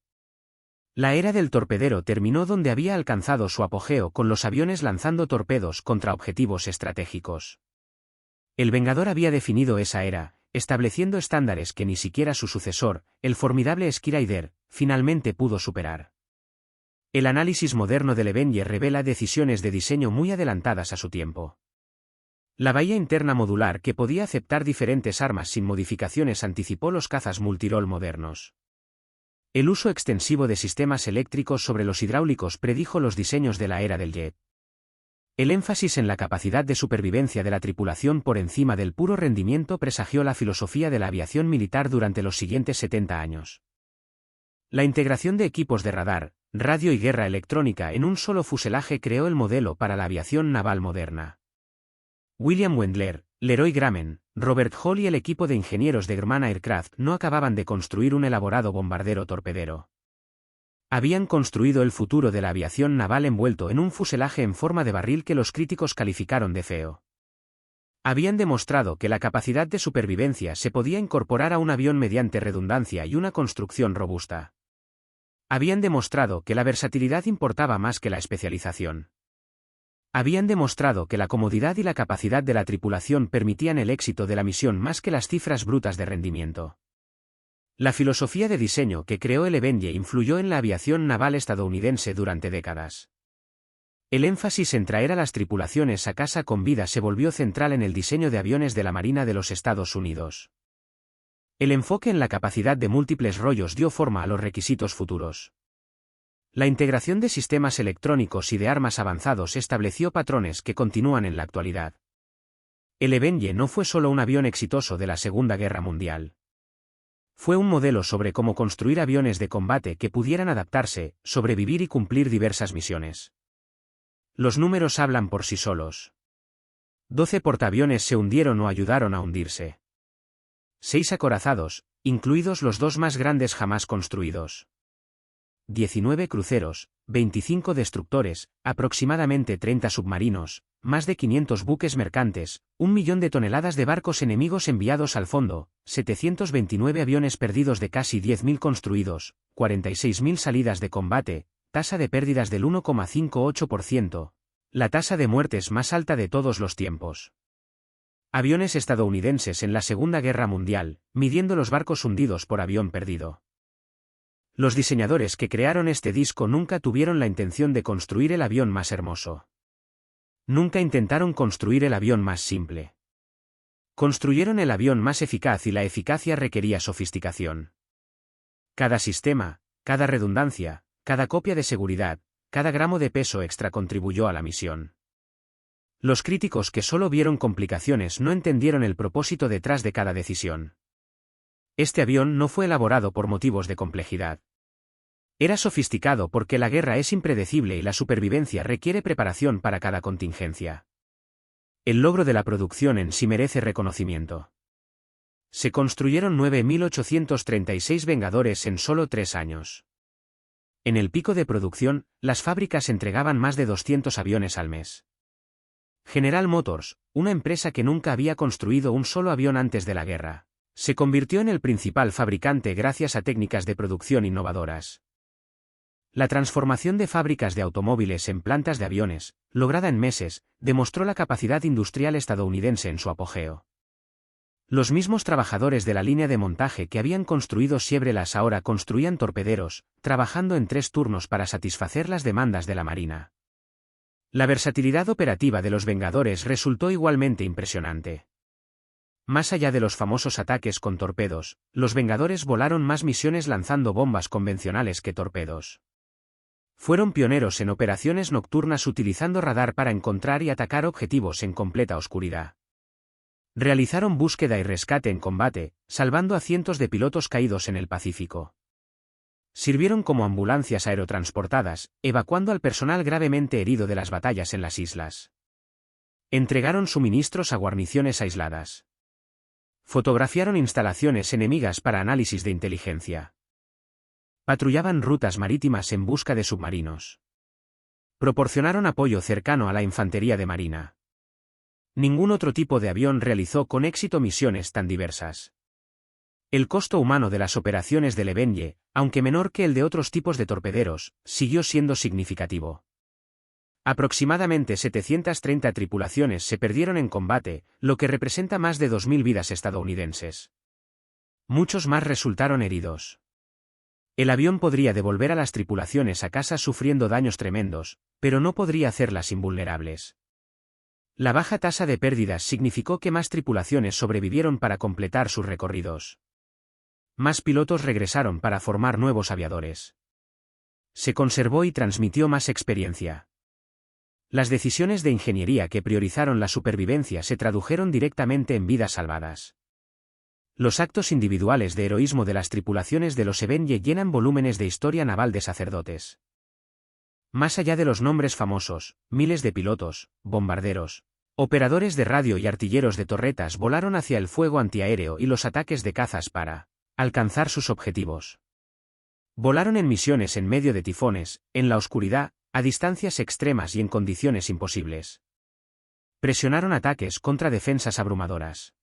La era del torpedero terminó donde había alcanzado su apogeo con los aviones lanzando torpedos contra objetivos estratégicos. El Vengador había definido esa era, estableciendo estándares que ni siquiera su sucesor, el formidable Skyraider, finalmente pudo superar. El análisis moderno del Avenger revela decisiones de diseño muy adelantadas a su tiempo. La bahía interna modular que podía aceptar diferentes armas sin modificaciones anticipó los cazas multirol modernos. El uso extensivo de sistemas eléctricos sobre los hidráulicos predijo los diseños de la era del jet. El énfasis en la capacidad de supervivencia de la tripulación por encima del puro rendimiento presagió la filosofía de la aviación militar durante los siguientes 70 años. La integración de equipos de radar, radio y guerra electrónica en un solo fuselaje creó el modelo para la aviación naval moderna. William Wendler, Leroy Grumman, Robert Hall y el equipo de ingenieros de Grumman Aircraft no acababan de construir un elaborado bombardero torpedero. Habían construido el futuro de la aviación naval envuelto en un fuselaje en forma de barril que los críticos calificaron de feo. Habían demostrado que la capacidad de supervivencia se podía incorporar a un avión mediante redundancia y una construcción robusta. Habían demostrado que la versatilidad importaba más que la especialización. Habían demostrado que la comodidad y la capacidad de la tripulación permitían el éxito de la misión más que las cifras brutas de rendimiento. La filosofía de diseño que creó el Avenger influyó en la aviación naval estadounidense durante décadas. El énfasis en traer a las tripulaciones a casa con vida se volvió central en el diseño de aviones de la Marina de los Estados Unidos. El enfoque en la capacidad de múltiples rollos dio forma a los requisitos futuros. La integración de sistemas electrónicos y de armas avanzados estableció patrones que continúan en la actualidad. El Avenger no fue solo un avión exitoso de la Segunda Guerra Mundial. Fue un modelo sobre cómo construir aviones de combate que pudieran adaptarse, sobrevivir y cumplir diversas misiones. Los números hablan por sí solos. 12 portaaviones se hundieron o ayudaron a hundirse. 6 acorazados, incluidos los 2 más grandes jamás construidos. 19 cruceros, 25 destructores, aproximadamente 30 submarinos, más de 500 buques mercantes, 1 millón de toneladas de barcos enemigos enviados al fondo, 729 aviones perdidos de casi 10.000 construidos, 46.000 salidas de combate, tasa de pérdidas del 1,58%, la tasa de muertes más alta de todos los tiempos. Aviones estadounidenses en la Segunda Guerra Mundial, midiendo los barcos hundidos por avión perdido. Los diseñadores que crearon este disco nunca tuvieron la intención de construir el avión más hermoso. Nunca intentaron construir el avión más simple. Construyeron el avión más eficaz y la eficacia requería sofisticación. Cada sistema, cada redundancia, cada copia de seguridad, cada gramo de peso extra contribuyó a la misión. Los críticos que solo vieron complicaciones no entendieron el propósito detrás de cada decisión. Este avión no fue elaborado por motivos de complejidad. Era sofisticado porque la guerra es impredecible y la supervivencia requiere preparación para cada contingencia. El logro de la producción en sí merece reconocimiento. Se construyeron 9.836 Vengadores en solo 3 años. En el pico de producción, las fábricas entregaban más de 200 aviones al mes. General Motors, una empresa que nunca había construido un solo avión antes de la guerra, se convirtió en el principal fabricante gracias a técnicas de producción innovadoras. La transformación de fábricas de automóviles en plantas de aviones, lograda en meses, demostró la capacidad industrial estadounidense en su apogeo. Los mismos trabajadores de la línea de montaje que habían construido Siebre-Las ahora construían torpederos, trabajando en 3 turnos para satisfacer las demandas de la Marina. La versatilidad operativa de los Vengadores resultó igualmente impresionante. Más allá de los famosos ataques con torpedos, los Vengadores volaron más misiones lanzando bombas convencionales que torpedos. Fueron pioneros en operaciones nocturnas utilizando radar para encontrar y atacar objetivos en completa oscuridad. Realizaron búsqueda y rescate en combate, salvando a cientos de pilotos caídos en el Pacífico. Sirvieron como ambulancias aerotransportadas, evacuando al personal gravemente herido de las batallas en las islas. Entregaron suministros a guarniciones aisladas. Fotografiaron instalaciones enemigas para análisis de inteligencia. Patrullaban rutas marítimas en busca de submarinos. Proporcionaron apoyo cercano a la infantería de marina. Ningún otro tipo de avión realizó con éxito misiones tan diversas. El costo humano de las operaciones del Avenger, aunque menor que el de otros tipos de torpederos, siguió siendo significativo. Aproximadamente 730 tripulaciones se perdieron en combate, lo que representa más de 2.000 vidas estadounidenses. Muchos más resultaron heridos. El avión podría devolver a las tripulaciones a casa sufriendo daños tremendos, pero no podría hacerlas invulnerables. La baja tasa de pérdidas significó que más tripulaciones sobrevivieron para completar sus recorridos. Más pilotos regresaron para formar nuevos aviadores. Se conservó y transmitió más experiencia. Las decisiones de ingeniería que priorizaron la supervivencia se tradujeron directamente en vidas salvadas. Los actos individuales de heroísmo de las tripulaciones de los Avenger llenan volúmenes de historia naval de sacerdotes. Más allá de los nombres famosos, miles de pilotos, bombarderos, operadores de radio y artilleros de torretas volaron hacia el fuego antiaéreo y los ataques de cazas para alcanzar sus objetivos. Volaron en misiones en medio de tifones, en la oscuridad, a distancias extremas y en condiciones imposibles. Presionaron ataques contra defensas abrumadoras.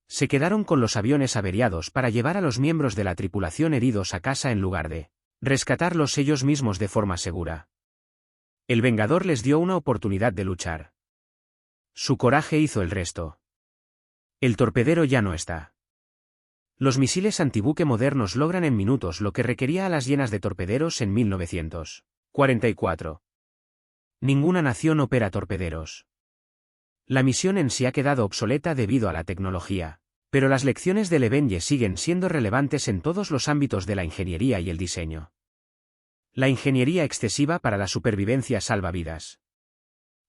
Se quedaron con los aviones averiados para llevar a los miembros de la tripulación heridos a casa en lugar de rescatarlos ellos mismos de forma segura. El Vengador les dio una oportunidad de luchar. Su coraje hizo el resto. El torpedero ya no está. Los misiles antibuque modernos logran en minutos lo que requería alas llenas de torpederos en 1944. Ninguna nación opera torpederos. La misión en sí ha quedado obsoleta debido a la tecnología, pero las lecciones del Avenger siguen siendo relevantes en todos los ámbitos de la ingeniería y el diseño. La ingeniería excesiva para la supervivencia salva vidas.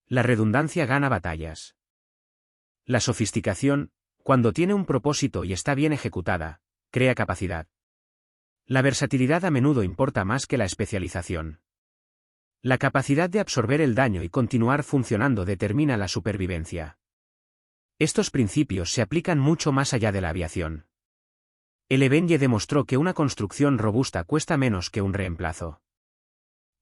La redundancia gana batallas. La sofisticación, cuando tiene un propósito y está bien ejecutada, crea capacidad. La versatilidad a menudo importa más que la especialización. La capacidad de absorber el daño y continuar funcionando determina la supervivencia. Estos principios se aplican mucho más allá de la aviación. El Avenger demostró que una construcción robusta cuesta menos que un reemplazo.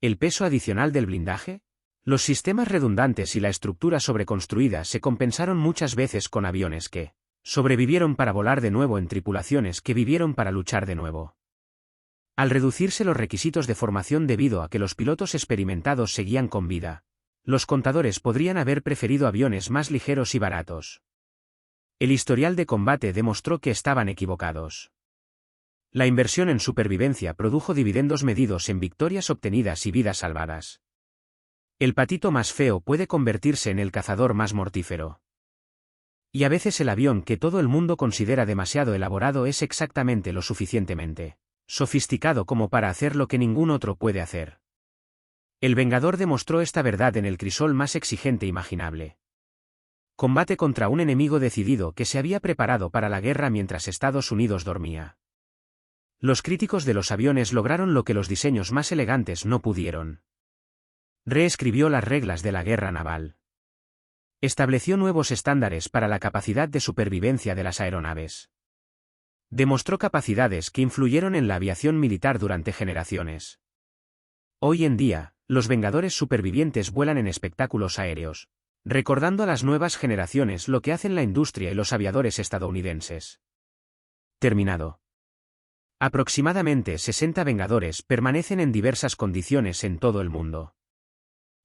¿El peso adicional del blindaje? Los sistemas redundantes y la estructura sobreconstruida se compensaron muchas veces con aviones que sobrevivieron para volar de nuevo en tripulaciones que vivieron para luchar de nuevo. Al reducirse los requisitos de formación debido a que los pilotos experimentados seguían con vida, los contadores podrían haber preferido aviones más ligeros y baratos. El historial de combate demostró que estaban equivocados. La inversión en supervivencia produjo dividendos medidos en victorias obtenidas y vidas salvadas. El patito más feo puede convertirse en el cazador más mortífero. Y a veces el avión que todo el mundo considera demasiado elaborado es exactamente lo suficientemente sofisticado como para hacer lo que ningún otro puede hacer. El Vengador demostró esta verdad en el crisol más exigente imaginable. Combate contra un enemigo decidido que se había preparado para la guerra mientras Estados Unidos dormía. Los críticos de los aviones lograron lo que los diseños más elegantes no pudieron. Reescribió las reglas de la guerra naval. Estableció nuevos estándares para la capacidad de supervivencia de las aeronaves. Demostró capacidades que influyeron en la aviación militar durante generaciones. Hoy en día, los Vengadores supervivientes vuelan en espectáculos aéreos, recordando a las nuevas generaciones lo que hacen la industria y los aviadores estadounidenses. Terminado. Aproximadamente 60 Vengadores permanecen en diversas condiciones en todo el mundo.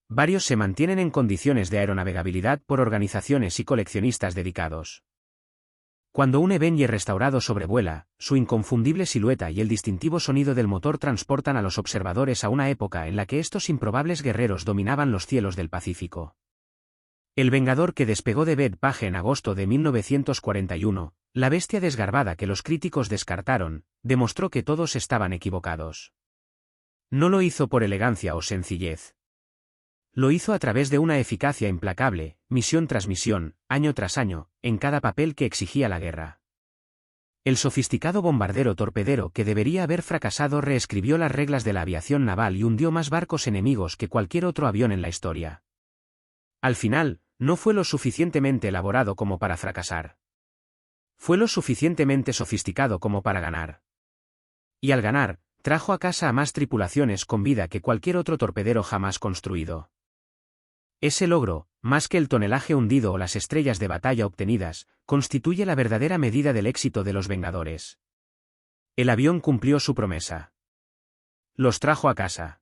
Varios se mantienen en condiciones de aeronavegabilidad por organizaciones y coleccionistas dedicados. Cuando un Avenger restaurado sobrevuela, su inconfundible silueta y el distintivo sonido del motor transportan a los observadores a una época en la que estos improbables guerreros dominaban los cielos del Pacífico. El Vengador que despegó de Beth Page en agosto de 1941, la bestia desgarbada que los críticos descartaron, demostró que todos estaban equivocados. No lo hizo por elegancia o sencillez. Lo hizo a través de una eficacia implacable, misión tras misión, año tras año, en cada papel que exigía la guerra. El sofisticado bombardero torpedero que debería haber fracasado reescribió las reglas de la aviación naval y hundió más barcos enemigos que cualquier otro avión en la historia. Al final, no fue lo suficientemente elaborado como para fracasar. Fue lo suficientemente sofisticado como para ganar. Y al ganar, trajo a casa a más tripulaciones con vida que cualquier otro torpedero jamás construido. Ese logro, más que el tonelaje hundido o las estrellas de batalla obtenidas, constituye la verdadera medida del éxito de los Vengadores. El avión cumplió su promesa. Los trajo a casa.